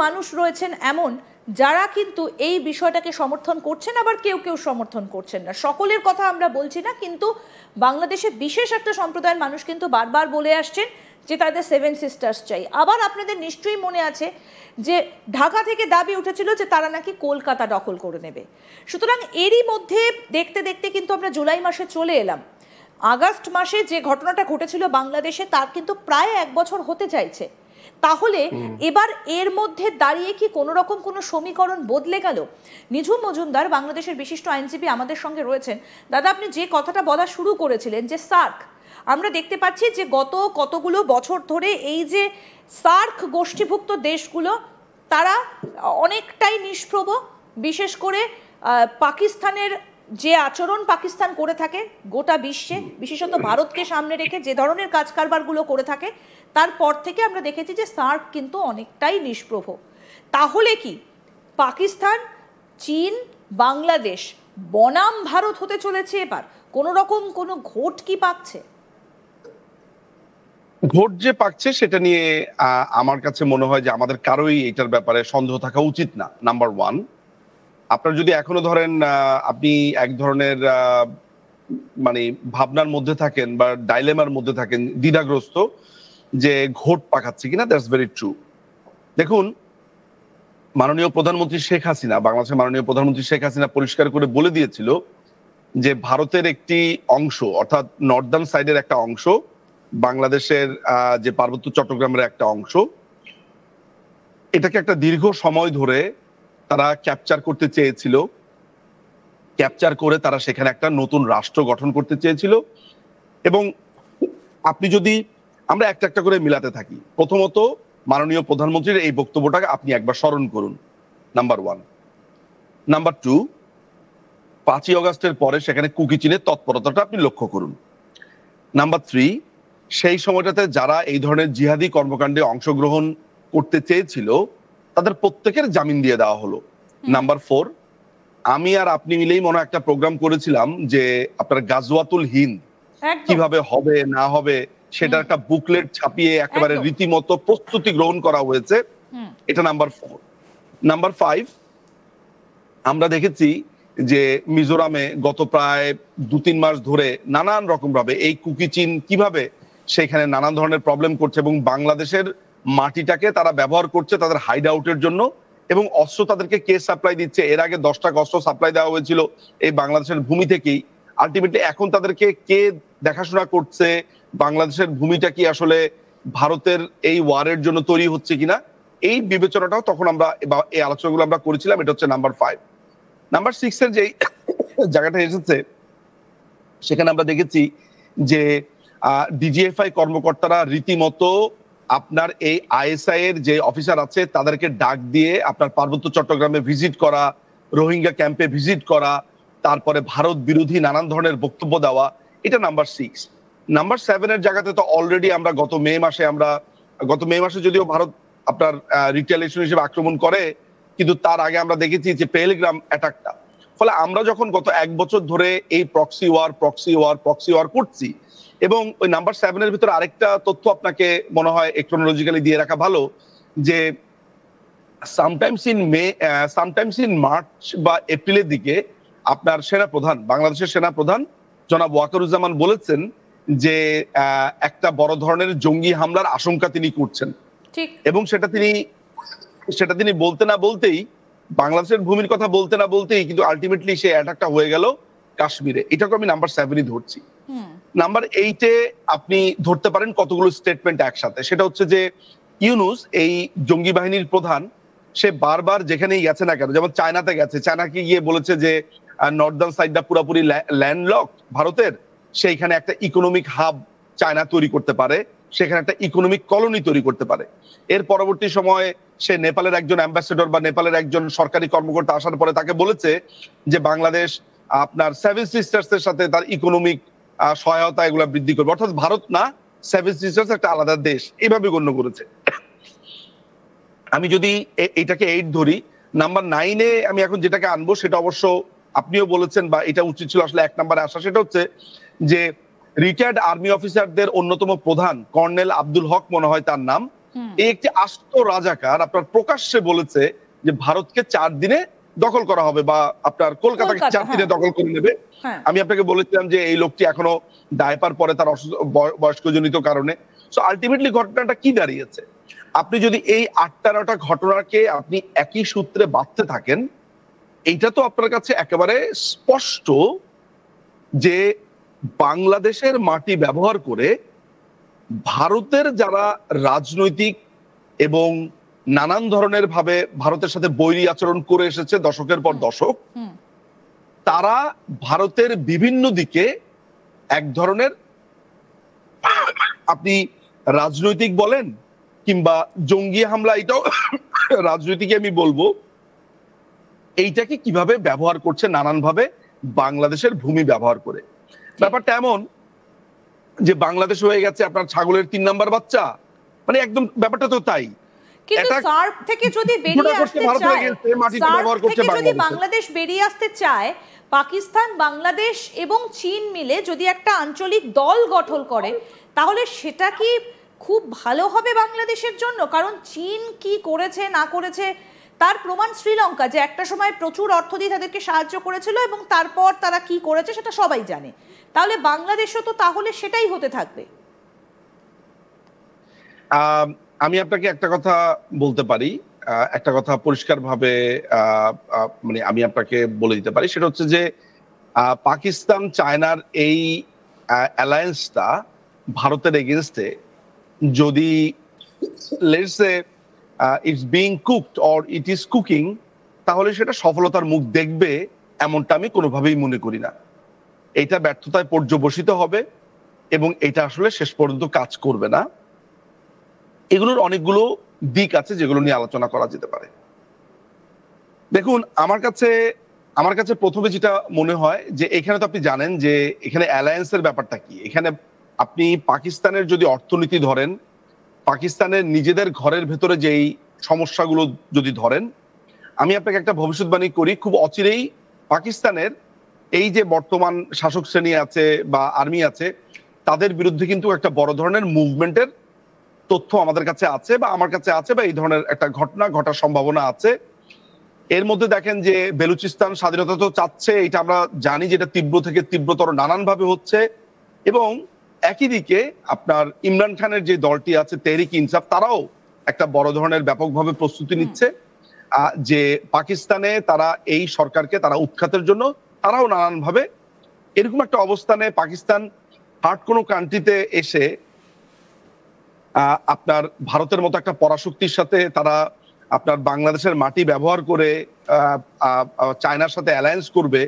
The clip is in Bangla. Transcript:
মানুষ রয়েছেন এমন যারা কিন্তু এই বিষয়টাকে সমর্থন করছেন, আবার কেউ কেউ সমর্থন করছেন না। সকলের কথা আমরা বলছি না, কিন্তু বাংলাদেশে বিশেষ একটা সম্প্রদায়ের মানুষ কিন্তু বারবার বলে আসছেন যে তাদের সেভেন সিস্টার্স চাই। আবার আপনাদের নিশ্চয়ই মনে আছে যে ঢাকা থেকে দাবি উঠেছিল যে তারা নাকি কলকাতা দখল করে নেবে। সুতরাং এরই মধ্যে দেখতে দেখতে কিন্তু আমরা জুলাই মাসে চলে এলাম। আগস্ট মাসে যে ঘটনাটা ঘটেছিল বাংলাদেশে, তার কিন্তু প্রায় 1 বছর হতে চাইছে। তাহলে এবার এর মধ্যে দাঁড়িয়ে কি কোনো রকম কোনো সমীকরণ বদলে গেল? নিঝুম মজুমদার বাংলাদেশের বিশিষ্ট আইনজীবী আমাদের সঙ্গে রয়েছেন। দাদা, আপনি যে কথাটা বলা শুরু করেছিলেন যে সার্ক, আমরা দেখতে পাচ্ছি যে গত কতগুলো বছর ধরে এই যে সার্ক গোষ্ঠীভুক্ত দেশগুলো তারা অনেকটাই নিষ্প্রভ। বিশেষ করে পাকিস্তানের যে আচরণ পাকিস্তান করে থাকে গোটা বিশ্বে, বিশেষত ভারতকে সামনে রেখে যে ধরনের কাজ কারবারগুলো করে থাকে, তারপর থেকে আমরা দেখেছি যে সার্ক কিন্তু অনেকটাই নিষ্প্রভ। তাহলে কি পাকিস্তান, চীন, বাংলাদেশ বনাম ভারত হতে চলেছে এবার? কোনো রকম কোনো ঘোট কি পাচ্ছে? ভোট যে পাচ্ছে সেটা নিয়ে আমার কাছে মনে হয় যে আমাদের কারোই এটার ব্যাপারে সন্দেহ থাকা উচিত না। নাম্বার ওয়ান, আপনার যদি এখনো ধরেন আপনি এক ধরনের মানে ভাবনার মধ্যে থাকেন বা ডাইলেমার মধ্যে থাকেন, দ্বিধাগ্রস্ত যে ঘোট পাকাচ্ছে কিনা, দ্যাটস ভেরি ট্রু। দেখুন, মাননীয় প্রধানমন্ত্রী শেখ হাসিনা, বাংলাদেশের মাননীয় প্রধানমন্ত্রী শেখ হাসিনা পরিষ্কার করে বলে দিয়েছিল যে ভারতের একটি অংশ, অর্থাৎ নর্দার্ন সাইডের একটা অংশ, বাংলাদেশের যে পার্বত্য চট্টগ্রামের একটা অংশ, এটাকে একটা দীর্ঘ সময় ধরে তারা ক্যাপচার করতে চেয়েছিল। ক্যাপচার করে তারা সেখানে একটা নতুন রাষ্ট্র গঠন করতে চেয়েছিল। এবং আপনি যদি আমরা একটা একটা করে মিলাতে থাকি, প্রথমত মাননীয় প্রধানমন্ত্রীর এই বক্তব্যটাকে আপনি একবার স্মরণ করুন, নাম্বার ওয়ান। নাম্বার টু, 5ই অগস্টের পরে সেখানে কুকি চীনের তৎপরতাটা আপনি লক্ষ্য করুন। নাম্বার থ্রি, সেই সময়টাতে যারা এই ধরনের জিহাদি কর্মকাণ্ডে অংশগ্রহণ করতে চেয়েছিল তাদের প্রত্যেকের জামিন দিয়ে দেওয়া হলো। নাম্বার ফোর, আমি আর আপনি মিলেই মনে একটা প্রোগ্রাম করেছিলাম যে আপনার গাজওয়াতুল হিন্দ কিভাবে হবে না হবে সেটার একটা বুকলেট ছাপিয়ে একেবারে রীতিমতো প্রস্তুতি গ্রহণ করা হয়েছে। এটা নাম্বার ফোর। নাম্বার ফাইভ, আমরা দেখেছি যে মিজোরামে গত প্রায় 2-3 মাস ধরে নানান রকম ভাবে এই কুকি চীন কিভাবে সেখানে নানান ধরনের প্রবলেম করছে এবং বাংলাদেশের মাটিটাকে তারা ব্যবহার করছে তাদের হাইড আউটের জন্য, এবং অস্ত্র তাদেরকে কে সাপ্লাই দিচ্ছে? এর আগে 10টা অস্ত্র সাপ্লাই দেওয়া হয়েছিল এই বাংলাদেশের ভূমি থেকেই। আলটিমেটলি এখন তাদেরকে কে দেখাশোনা করছে? বাংলাদেশের ভূমিটা কি আসলে ভারতের এই ওয়ারের জন্য তৈরি হচ্ছে কিনা, এই বিবেচনাটাও তখন আমরা এই আলোচনাগুলো আমরা করেছিলাম। এটা হচ্ছে নাম্বার ফাইভ। নাম্বার সিক্স এর যে জায়গাটা এসেছে সেখানে আমরা দেখেছি যে ডিজিএফআই কর্মকর্তারা রীতিমতো আপনার এই আইএসআই এর যে অফিসার আছে তাদেরকে ডাক দিয়ে আপনার পার্বত্য চট্টগ্রামে ভিজিট করা, রোহিঙ্গা ক্যাম্পে ভিজিট করা, তারপরে ভারত বিরোধী নানান ধরনের বক্তব্য দেওয়া, এটা নাম্বার সিক্স। নাম্বার সেভেনের জায়গাতে তো অলরেডি আমরা গত মে মাসে যদিও ভারত আপনার রিটেলিয়েশন হিসেবে আক্রমণ করে, কিন্তু তার আগে আমরা দেখেছি যে পেহেলগ্রাম অ্যাটাকটা। ফলে আমরা যখন গত 1 বছর ধরে এই প্রক্সি ওয়ার করছি, এবং ওই নাম্বার সেভেনের ভিতরে আরেকটা তথ্য আপনাকে মনে হয় ক্রোনোলজিক্যালি দিয়ে রাখা ভালো, যে সামটাইমস ইন মার্চ বা এপ্রিলের দিকে আপনার বাংলাদেশের সেনাপ্রধান জনাব ওয়াকারুজ্জামান বলেছেন যে একটা বড় ধরনের জঙ্গি হামলার আশঙ্কা তিনি করছেন, এবং সেটা তিনি বলতে না বলতেই, বাংলাদেশের ভূমির কথা বলতে না বলতেই কিন্তু আলটিমেটলি সেই অ্যাটাকটা হয়ে গেল কাশ্মীরে। এটাকে আমি নাম্বার 7ই ধরছি। নাম্বার 8-এ আপনি ধরতে পারেন কতগুলো স্টেটমেন্ট একসাথে। সেটা হচ্ছে যে ইউনুস এই জঙ্গি বাহিনীর প্রধান, সে বারবার যেখানেই গেছে না কেন, যেমন চায়নাতে গেছে, চায়নাকে গিয়ে বলেছে যে নর্দার্ন সাইডটা পুরোপুরি ল্যান্ডলক ভারতের, সেইখানে একটা ইকোনমিক হাব চায়না তৈরি করতে পারে, সেখানে একটা ইকোনমিক কলোনি তৈরি করতে পারে। এর পরবর্তী সময়ে সে নেপালের একজন অ্যাম্বাসেডর বা নেপালের একজন সরকারি কর্মকর্তা আসার পরে তাকে বলেছে যে বাংলাদেশ আপনার সেভেন সিস্টার্স এর সাথে তার ইকোনমিক সহায়তা এগুলো বৃদ্ধি করবে, অর্থাৎ ভারত না, সেভেন সিস্টার্স একটা আলাদা দেশ, এইভাবে গণ্য করেছে। আমি যদি এটাকে 8 ধরি, নাম্বার 9-এ আমি এখন যেটাকে আনবো সেটা অবশ্য আপনিও বলেছেন বা এটা উচিত ছিল আসলে 1 নম্বরে আসা, সেটা হচ্ছে যে রিটায়ার্ড আর্মি অফিসারদের অন্যতম প্রধান কর্নেল আব্দুল হক মনে হয় তার নাম, এই একটি আস্ত রাজাকার আপনার প্রকাশ্যে বলেছে যে ভারতকে 4 দিনে দখল করা হবে বা আপনার কলকাতাকে 4 দিনে দখল করে নেবে। আমি আপনাকে বলেছিলাম যে এই লোকটি এখনো ডায়পার পরে তার বয়স্কজনিত কারণে। সো আলটিমেটলি ঘটনাটা কি দাঁড়িয়েছে? আপনি যদি এই 8টা-9টা ঘটনাকে আপনি একই সূত্রে বাঁধতে থাকেন, এইটা তো আপনার কাছে একেবারে স্পষ্ট যে বাংলাদেশের মাটি ব্যবহার করে ভারতের যারা রাজনৈতিক এবং নানান ধরনের ভাবে ভারতের সাথে বৈরী আচরণ করে এসেছে দশকের পর দশক, তারা ভারতের বিভিন্ন দিকে এক ধরনের আপনি রাজনৈতিক বলেন কিংবা জঙ্গি হামলা, এটাও রাজনৈতিক আমি বলবো, এইটাকে কিভাবে ব্যবহার করছে নানান ভাবে বাংলাদেশের ভূমি ব্যবহার করে। ব্যাপারটা এমন যে বাংলাদেশ হয়ে গেছে আপনার ছাগলের 3 নাম্বার বাচ্চা, মানে একদম ব্যাপারটা তো তাই। কিন্তু সার্ক থেকে যদি বেরিয়ে আসতে চায়, সার্ক থেকে যদি বাংলাদেশ বেরিয়ে আসতে চায়, পাকিস্তান, বাংলাদেশ এবং চীন মিলে যদি একটা আঞ্চলিক দল গঠন করে, তাহলে সেটা কি খুব ভালো হবে বাংলাদেশের জন্য? কারণ চীন কি করেছে না করেছে তার প্রমাণ শ্রীলঙ্কা, যে একটা সময় প্রচুর অর্থ দিয়ে তাদেরকে সাহায্য করেছিল এবং তারপর তারা কি করেছে সেটা সবাই জানে। তাহলে বাংলাদেশও তো তাহলে সেটাই হতে থাকবে। আমি আপনাকে একটা কথা বলতে পারি, একটা কথা পরিষ্কারভাবে মানে আমি আপনাকে বলে দিতে পারি, সেটা হচ্ছে যে পাকিস্তান চায়নার এই অ্যালায়েন্সটা ভারতের এগেনস্টে যদি let's say it's being cooked or it is cooking, তাহলে সেটা সফলতার মুখ দেখবে এমনটা আমি কোনোভাবেই মনে করি না। এটা ব্যর্থতায় পর্যবসিত হবে এবং এটা আসলে শেষ পর্যন্ত কাজ করবে না। এগুলোর অনেকগুলো দিক আছে যেগুলো নিয়ে আলোচনা করা যেতে পারে। দেখুন, আমার কাছে প্রথমে যেটা মনে হয় যে এখানে তো আপনি জানেন যে এখানে অ্যালায়েন্সের ব্যাপারটা কি। এখানে আপনি পাকিস্তানের যদি অর্থনীতি ধরেন, পাকিস্তানের নিজেদের ঘরের ভেতরে যেই সমস্যাগুলো যদি ধরেন, আমি আপনাকে একটা ভবিষ্যৎবাণী করি, খুব অচিরেই পাকিস্তানের এই যে বর্তমান শাসক শ্রেণী আছে বা আর্মি আছে, তাদের বিরুদ্ধে কিন্তু একটা বড় ধরনের মুভমেন্টের তথ্য আমাদের কাছে আছে বা আমার কাছে আছে, বা এই ধরনের একটা ঘটনা ঘটার সম্ভাবনা আছে। এর মধ্যে দেখেন যে বেলুচিস্তান স্বাধীনতা তো চাচ্ছে, এটা আমরা জানি, যেটা তীব্র থেকে তীব্রতর নানানভাবে হচ্ছে। এবং একই দিকে আপনার ইমরান খানের যে দলটি আছে তেহরিক ইনসাফ, তারাও একটা বড় ধরনের ব্যাপকভাবে প্রস্তুতি নিচ্ছে যে পাকিস্তানে তারা এই সরকারকে তারা উৎখাতের জন্য তারাও নানানভাবে এরকম একটা অবস্থানে পাকিস্তান হার্ড কোনো কান্ট্রিতে এসে আপনার ভারতের মতো একটা পরাশক্তির সাথে তারা আপনার বাংলাদেশের মাটি ব্যবহার করে চায়নার সাথে অ্যালায়েন্স করবে,